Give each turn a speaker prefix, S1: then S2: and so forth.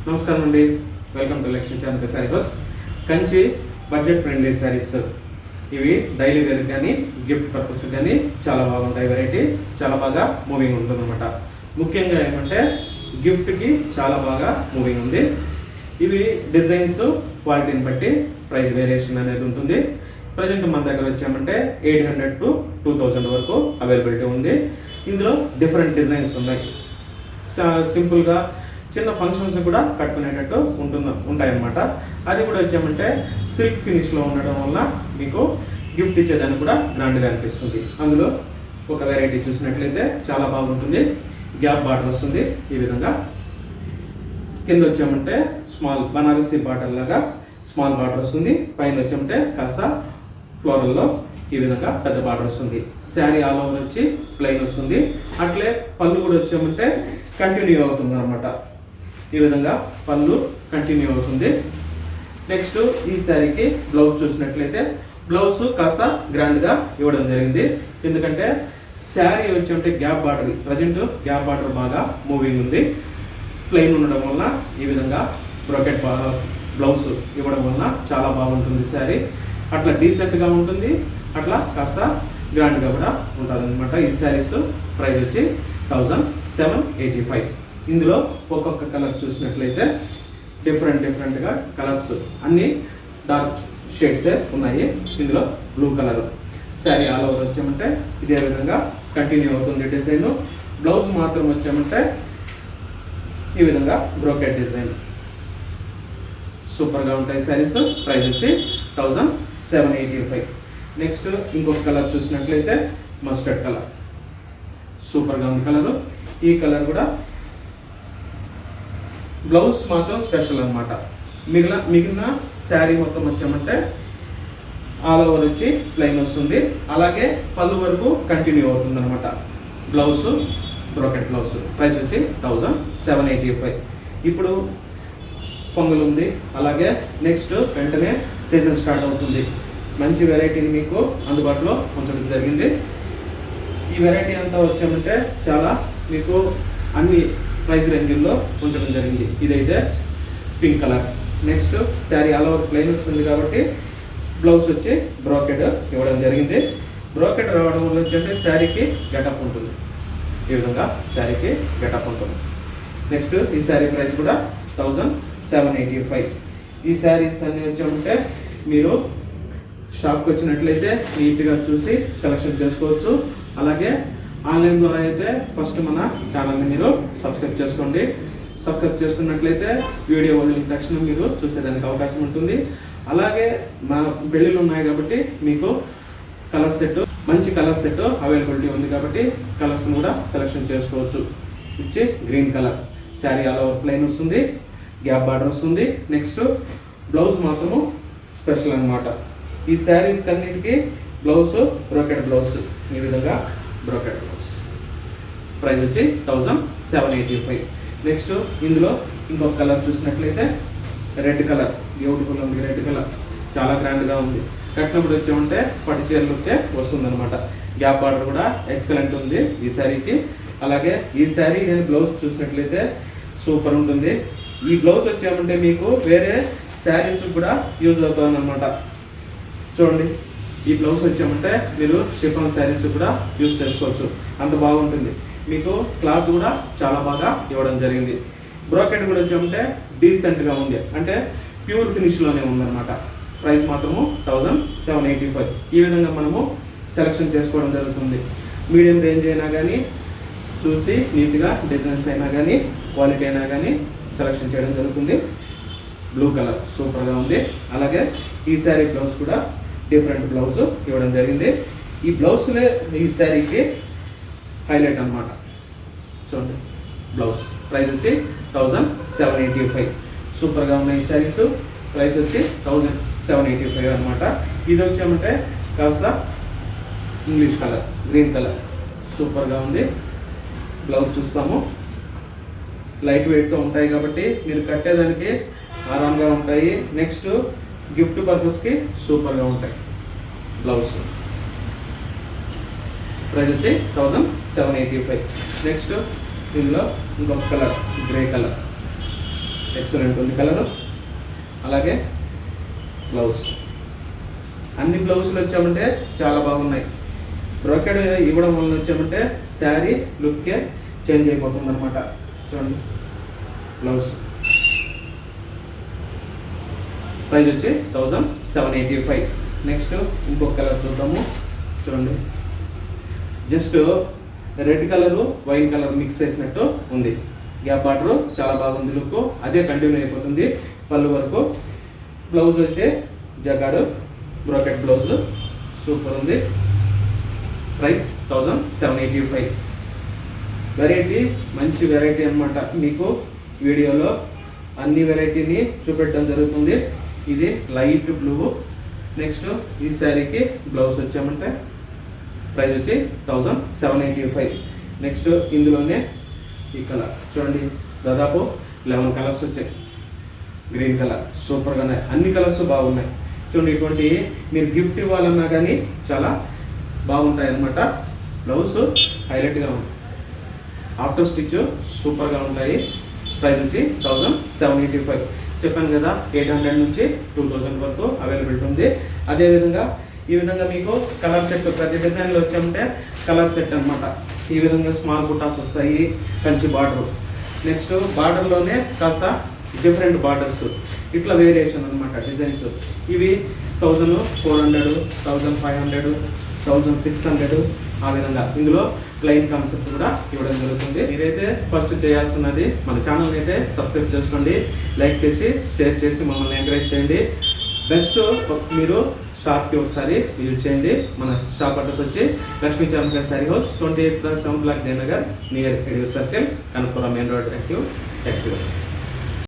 S1: నమస్కారం అండి, welcome to Lakshmi Chandra sari house. Kanchi budget friendly saris ఇవి డైలీ వేర్ కానీ గిఫ్ట్ పర్పస్ కానీ చాలా బాగుంటాయి. వెరైటీ చాలా బాగా మూవింగ్ ఉంటుందన్నమాట. ముఖ్యంగా ఏమంటే గిఫ్ట్కి చాలా బాగా మూవింగ్ ఉంది. ఇవి డిజైన్స్ క్వాలిటీని బట్టి ప్రైస్ వేరియేషన్ అనేది ఉంటుంది. ప్రజెంట్ మన దగ్గర వచ్చామంటే 800 to 2000 వరకు అవైలబిలిటీ ఉంది. ఇందులో డిఫరెంట్ డిజైన్స్ ఉన్నాయి. సింపుల్గా చిన్న ఫంక్షన్స్ కూడా కట్టుకునేటట్టు ఉంటాయన్నమాట. అది కూడా వచ్చామంటే సిల్క్ ఫినిష్లో ఉండడం వల్ల మీకు గిఫ్ట్ ఇచ్చేదానికి కూడా గ్రాండ్గా అనిపిస్తుంది. అందులో ఒక వెరైటీ చూసినట్లయితే చాలా బాగుంటుంది. గ్యాప్ బార్డర్ వస్తుంది. ఈ విధంగా కింద వచ్చామంటే స్మాల్ బనారసీ బార్డర్ లాగా స్మాల్ బార్డర్ వస్తుంది. పైన వచ్చామంటే కాస్త ఫ్లోరల్లో ఈ విధంగా పెద్ద బార్డర్ వస్తుంది. శారీ ఆల్ ఓవర్ వచ్చి ప్లెయిన్ వస్తుంది. అట్లే పళ్ళు కూడా వచ్చామంటే కంటిన్యూ అవుతుంది అనమాట. ఈ విధంగా పళ్ళు కంటిన్యూ అవుతుంది. నెక్స్ట్ ఈ శారీకి బ్లౌజ్ చూసినట్లయితే బ్లౌజ్ కాస్త గ్రాండ్గా ఇవ్వడం జరిగింది. ఎందుకంటే శారీ వచ్చి gap border, present gap border బాగా మూవింగ్ ఉంది. ప్లెయిన్ ఉండడం వల్ల ఈ విధంగా బ్రోకెట్ బ్లౌజ్ ఇవ్వడం వల్ల చాలా బాగుంటుంది శారీ. అట్లా డీసెంట్గా ఉంటుంది, అట్లా కాస్త గ్రాండ్గా కూడా ఉంటుంది అనమాట. ఈ శారీస్ ప్రైస్ వచ్చి 1785. ఇందులో ఒక్కొక్క కలర్ చూసినట్లయితే డిఫరెంట్గా కలర్స్ అన్నీ డార్క్ షేడ్సే ఉన్నాయి. ఇందులో blue colour sari all over వచ్చామంటే ఇదే విధంగా కంటిన్యూ అవుతుంది డిజైన్. బ్లౌజ్ మాత్రం వచ్చామంటే ఈ విధంగా బ్రోకెట్ డిజైన్. సూపర్గా ఉంటాయి శారీస్. ప్రైస్ వచ్చి 1785. నెక్స్ట్ ఇంకొక కలర్ చూసినట్లయితే మస్టర్డ్ కలర్. సూపర్గా ఉంది కలరు. ఈ కలర్ కూడా బ్లౌజ్ మాత్రం స్పెషల్ అనమాట. మిగిలిన శారీ మొత్తం వచ్చామంటే ఆల్ ఓవర్ వచ్చి ప్లెయిన్ వస్తుంది. అలాగే పళ్ళు వరకు కంటిన్యూ అవుతుంది అనమాట. Blouse brocade blouse. ప్రైస్ వచ్చి 1785. ఇప్పుడు పొంగల్ ఉంది. అలాగే నెక్స్ట్ వెంటనే సీజన్ స్టార్ట్ అవుతుంది. మంచి వెరైటీని మీకు అందుబాటులో ఉంచడం జరిగింది. ఈ వెరైటీ అంతా వచ్చామంటే చాలా మీకు అన్ని ప్రైస్ రేంజ్లో ఉంచడం జరిగింది. ఇదైతే pink colour. Next sari all over plain వస్తుంది కాబట్టి బ్లౌజ్ వచ్చి బ్రోకెట్ ఇవ్వడం జరిగింది. బ్రోకెట్ రావడం వల్ల వచ్చంటే శారీకి గెటప్ ఉంటుంది. ఈ విధంగా శారీకి గెటప్ ఉంటుంది. నెక్స్ట్ ఈ శారీ ప్రైస్ కూడా 1785. ఈ శారీస్ అన్నీ వచ్చామంటే మీరు షాప్కి వచ్చినట్లయితే నీట్గా చూసి సెలెక్షన్ చేసుకోవచ్చు. అలాగే ఆన్లైన్ ద్వారా అయితే ఫస్ట్ మన ఛానల్ని మీరు సబ్స్క్రైబ్ చేసుకోండి. సబ్స్క్రైబ్ చేసుకున్నట్లయితే వీడియో వదిలిన తక్షణం మీరు చూసేదానికి అవకాశం ఉంటుంది. అలాగే మా పెళ్ళిళ్ళు ఉన్నాయి కాబట్టి మీకు కలర్ సెట్, మంచి కలర్ సెట్ అవైలబిలిటీ ఉంది కాబట్టి కలర్స్ని కూడా సెలెక్షన్ చేసుకోవచ్చు. ఇచ్చి green colour sari all over plain వస్తుంది. గ్యాప్ బార్డర్ వస్తుంది. నెక్స్ట్ బ్లౌజ్ మాత్రము స్పెషల్ అనమాట. ఈ శారీస్ అన్నిటికీ బ్లౌజ్ బ్రోకెట్ బ్లౌజ్. ఈ విధంగా బ్రోకెట్ బ్లౌజ్. ప్రైస్ వచ్చి 1785. నెక్స్ట్ ఇందులో ఇంకొక కలర్ చూసినట్లయితే రెడ్ కలర్. బ్యూటిఫుల్ ఉంది రెడ్ కలర్. చాలా గ్రాండ్గా ఉంది. కట్టినప్పుడు వచ్చామంటే పట్టు చీరలకే వస్తుంది అనమాట. గ్యాప్ బార్డర్ కూడా ఎక్సలెంట్ ఉంది ఈ శారీకి. అలాగే ఈ శారీ నేను బ్లౌజ్ చూసినట్లయితే సూపర్ ఉంటుంది. ఈ బ్లౌజ్ వచ్చామంటే మీకు వేరే శారీస్ కూడా యూజ్ అవుతుంది అనమాట. చూడండి, ఈ బ్లౌజ్ వచ్చామంటే మీరు షిఫాన్ శారీస్ కూడా యూజ్ చేసుకోవచ్చు. అంత బాగుంటుంది. మీకు క్లాత్ కూడా చాలా బాగా ఇవ్వడం జరిగింది. బ్రోకెట్ కూడా వచ్చామంటే డీసెంట్గా ఉంది, అంటే ప్యూర్ ఫినిష్లోనే ఉందన్నమాట. ప్రైస్ మాత్రము 1785. ఈ విధంగా మనము సెలెక్షన్ చేసుకోవడం జరుగుతుంది. మీడియం రేంజ్ అయినా కానీ చూసి నీట్గా డిజైన్స్ అయినా కానీ క్వాలిటీ అయినా కానీ సెలెక్షన్ చేయడం జరుగుతుంది. బ్లూ కలర్ సూపర్గా ఉంది. అలాగే ఈ శారీ బ్లౌజ్ కూడా డిఫరెంట్ బ్లౌజ్ ఇవ్వడం జరిగింది. ఈ బ్లౌజ్లే ఈ శారీకి హైలైట్ అనమాట. చూడండి బ్లౌజ్. ప్రైస్ వచ్చి 1785. సూపర్గా ఉన్నాయి ఈ శారీస్. ప్రైస్ వచ్చి 1785 అనమాట. ఇది వచ్చామంటే కాస్త ఇంగ్లీష్ కలర్, గ్రీన్ కలర్. సూపర్గా ఉంది. బ్లౌజ్ చూస్తాము. లైట్ వెయిట్తో ఉంటాయి కాబట్టి మీరు కట్టేదానికి ఆరాంగా ఉంటాయి. నెక్స్ట్ గిఫ్ట్ పర్పస్కి సూపర్గా ఉంటాయి బ్లౌజ్. ప్రైస్ వచ్చి 1785. నెక్స్ట్ ఇందులో ఇంకొక కలర్ గ్రే కలర్. ఎక్సలెంట్ ఉంది కలరు. అలాగే బ్లౌజ్, అన్ని బ్లౌజులు వచ్చామంటే చాలా బాగున్నాయి. బ్రోకెడ్ ఇవ్వడం వల్ల వచ్చామంటే శారీ లుక్కే చేంజ్ అయిపోతుంది అనమాట. చూడండి బ్లౌజ్ ప్రైస్ వచ్చి 1785. నెక్స్ట్ ఇంకొక కలర్ చూద్దాము. చూడండి just red colour wine colour mix చేసినట్టు ఉంది. గ్యాప్ బార్డర్ చాలా బాగుంది, లుక్ అదే కంటిన్యూ అయిపోతుంది పళ్ళు వరకు. బ్లౌజ్ అయితే జగాడు బ్రోకెట్ బ్లౌజ్ సూపర్ ఉంది. ప్రైస్ 1785. వెరైటీ మంచి వెరైటీ అన్నమాట. మీకు వీడియోలో అన్ని వెరైటీని చూపెట్టడం జరుగుతుంది. ఇది లైట్ బ్లూ. నెక్స్ట్ ఈ శారీకి బ్లౌజ్ వచ్చామంటే ప్రైస్ వచ్చి 1785. నెక్స్ట్ ఇందులోనే ఈ కలర్ చూడండి, దాదాపు 11 కలర్స్ వచ్చాయి. గ్రీన్ కలర్ సూపర్గా ఉన్నాయి, అన్ని కలర్స్ బాగున్నాయి. చూడండి ఇటువంటి మీరు గిఫ్ట్ ఇవ్వాలన్నా కానీ చాలా బాగుంటాయి అన్నమాట. బ్లౌజ్ హైలైట్గా ఉంది, ఆఫ్టర్ స్టిచ్ సూపర్గా ఉంటాయి. ప్రైస్ వచ్చి 1785. చెప్పాను కదా 800 నుంచి 2000 వరకు అవైలబిలిటీ ఉంది. అదేవిధంగా ఈ విధంగా మీకు కలర్ సెట్ ప్రతి డిజైన్లో వచ్చామంటే కలర్ సెట్ అనమాట. ఈ విధంగా స్మాల్ బుటాస్ వస్తాయి, కంచి బార్డర్. నెక్స్ట్ బార్డర్లోనే కాస్త డిఫరెంట్ బార్డర్స్, ఇట్లా వేరియేషన్ అనమాట డిజైన్స్. ఇవి 1400, 1500, 1600 ఆ విధంగా. ఇందులో ప్లెయిన్ కాన్సెప్ట్ కూడా ఇవ్వడం జరుగుతుంది. మీరైతే ఫస్ట్ చేయాల్సినది మన ఛానల్ని అయితే సబ్స్క్రైబ్ చేసుకోండి, లైక్ చేసి షేర్ చేసి మమ్మల్ని ఎంకరేజ్ చేయండి. బెస్ట్ మీరు షాప్కి ఒకసారి విజిట్ చేయండి. మన షాప్ అడ్రస్ వచ్చి లక్ష్మీ చాంబర్ sari house, 28+7 block Jayanagar, near ఎడియో circle, Kanakapuram main road, active.